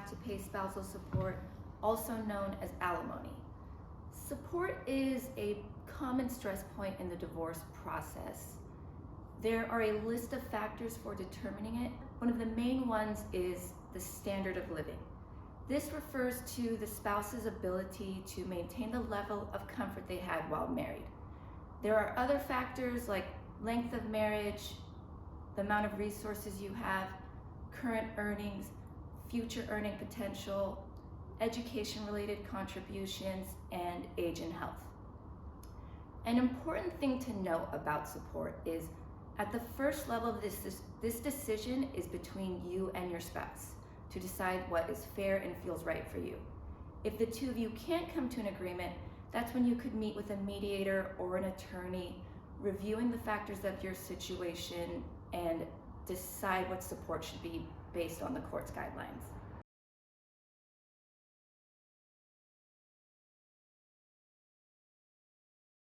have to pay spousal support, also known as alimony. Support is a common stress point in the divorce process. There are a list of factors for determining it. One of the main ones is the standard of living. This refers to the spouse's ability to maintain the level of comfort they had while married. There are other factors like length of marriage, the amount of resources you have, current earnings, future earning potential, education-related contributions, and age and health. An important thing to know about support is at the first level, this decision is between you and your spouse to decide what is fair and feels right for you. If the two of you can't come to an agreement, that's when you could meet with a mediator or an attorney, reviewing the factors of your situation and decide what support should be based on the court's guidelines.